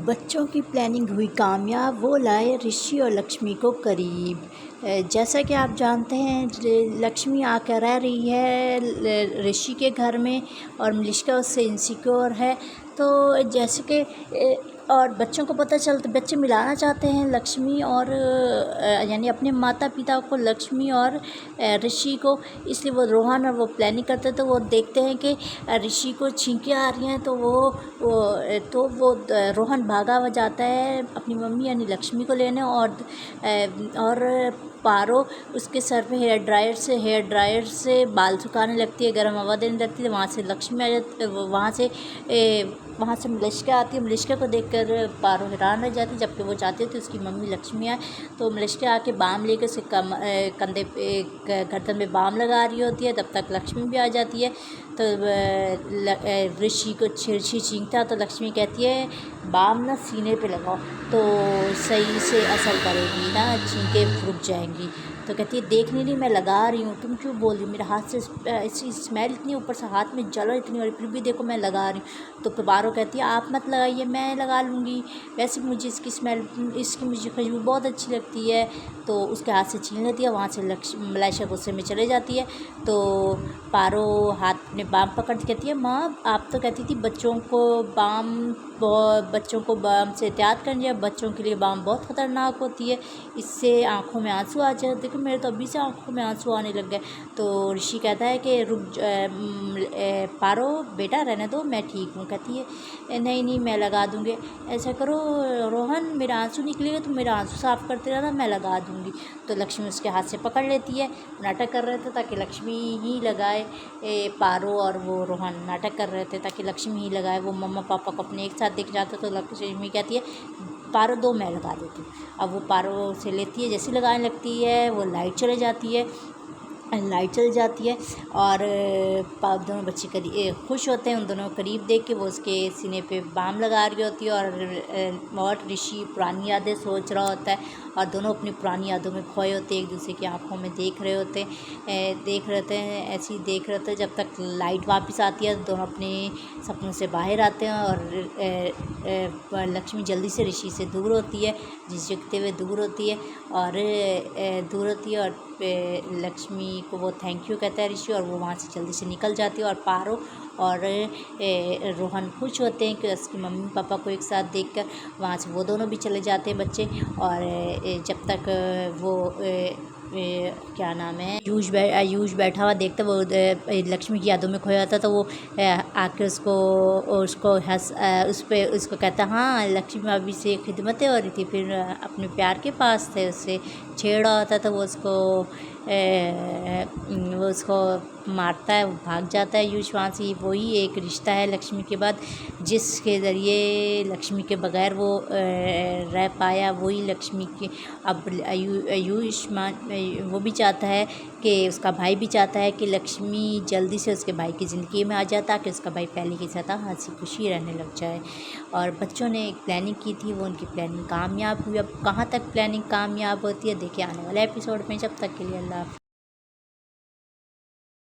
बच्चों की प्लानिंग हुई कामयाब, वो लाए ऋषि और लक्ष्मी को करीब। जैसा कि आप जानते हैं, लक्ष्मी आकर रह रही है ऋषि के घर में और मलिष्का उससे इनसिक्योर है। तो जैसे कि और बच्चों को पता चलता, बच्चे मिलाना चाहते हैं लक्ष्मी और यानी अपने माता पिता को, लक्ष्मी और ऋषि को, इसलिए वो रोहन और वो प्लानिंग करते हैं। तो वो देखते हैं कि ऋषि को छींकें आ रही हैं, तो वो रोहन भागा हुआ जाता है अपनी मम्मी यानी लक्ष्मी को लेने। और पारो उसके सर पे हेयर ड्रायर से बाल सुखाने लगती है, गर्म हवा देने लगती है। वहाँ से लक्ष्मी आ जाती है, वहाँ से मलिष्का आती है। मलिष्का को देखकर पारो हैरान रह जाती है, जबकि वो चाहती थी उसकी मम्मी लक्ष्मी आए। तो मलिष्का आके बाम लेकर उसे कंधे पे, गर्दन में बाम लगा रही होती है। तब तक लक्ष्मी भी आ जाती है। तो ऋषि को ऋषि छींकता, तो लक्ष्मी कहती है बाम ना सीने पे लगाओ तो सही से असर करेगी ना, छींकें रुक जाएंगी। तो कहती है देख नहीं रही, मैं लगा रही हूँ, तुम क्यों बोल रही हो? मेरे हाथ से ऐसी स्मेल इतनी, ऊपर से हाथ में जलन इतनी, और फिर भी देखो मैं लगा रही हूँ। तो पारो कहती है आप मत लगाइए, मैं लगा लूँगी, वैसे मुझे इसकी मुझे खुशबू बहुत अच्छी लगती है। तो उसके हाथ से छीन लेती है। वहाँ से मलाइशा गुस्से में चले जाती है। तो पारो हाथ में बाम पकड़ कहती है माँ, आप तो कहती थी बच्चों को बाम से एहतियात करनी है, बच्चों के लिए बाम बहुत ख़तरनाक होती है, इससे आँखों में आंसू आ जाए। देखो मेरे तो अभी से आँखों में आंसू आने लग गए। तो ऋषि कहता है कि पारो बेटा रहने दो, मैं ठीक हूँ। कहती है नहीं मैं लगा दूँगी। ऐसा करो रोहन, मेरा आंसू निकलेगा, तुम मेरा आंसू साफ़ करते रहना, मैं लगा दूँगी। तो लक्ष्मी उसके हाथ से पकड़ लेती है। नाटक कर रहे थे ताकि लक्ष्मी ही लगाए। पारो और वो रोहन नाटक कर रहे थे ताकि लक्ष्मी ही लगाए। वो मम्मा पापा को अपने एक साथ दिख जाता, तो लक्ष्मी कहती है पारो दो, मैं लगा देती हूँ। अब वो पारो से लेती है, जैसे लगाने लगती है वो लाइट चले जाती है और दोनों बच्चे खुश होते हैं। उन दोनों को करीब देख के वो उसके सीने पे बाम लगा रही होती है। और ऋषि पुरानी यादें सोच रहा होता है और दोनों अपनी पुरानी यादों में खोए होते हैं, एक दूसरे की आंखों में देख रहे होते हैं। ऐसे ही देख रहे होते हैं जब तक लाइट वापस आती है। दोनों अपने सपनों से बाहर आते हैं और लक्ष्मी जल्दी से ऋषि से दूर होती है, झिझकते हुए दूर होती है और लक्ष्मी को वो थैंक यू कहता है ऋषि, और वो वहाँ से जल्दी से निकल जाती है। और पारो और रोहन खुश होते हैं कि उसकी मम्मी पापा को एक साथ देखकर। वहाँ से वो दोनों भी चले जाते हैं बच्चे। और जब तक वो क्या नाम है, आयुष बैठा हुआ देखता, वो लक्ष्मी की यादों में खोया था। तो वो आके उसको उसको कहता हाँ लक्ष्मी अभी से खिदमतें हो रही थी, फिर अपने प्यार के पास थे, उससे छेड़ा होता था। वो उसको मारता है, वो भाग जाता है आयुष वहाँ से। वही एक रिश्ता है लक्ष्मी के बाद, जिसके ज़रिए लक्ष्मी के बगैर वो रह पाया। वही लक्ष्मी के अब वो भी चाहता है कि उसका भाई भी चाहता है कि लक्ष्मी जल्दी से उसके भाई की ज़िंदगी में आ जाए, ताकि उसका भाई पहले की तरह हंसी खुशी रहने लग जाए। और बच्चों ने एक प्लानिंग की थी, वो उनकी प्लानिंग कामयाब हुई। अब कहाँ तक प्लानिंग कामयाब होती है देखिए आने वाले एपिसोड में। जब तक के लिए अल्लाह हाफ़िज़।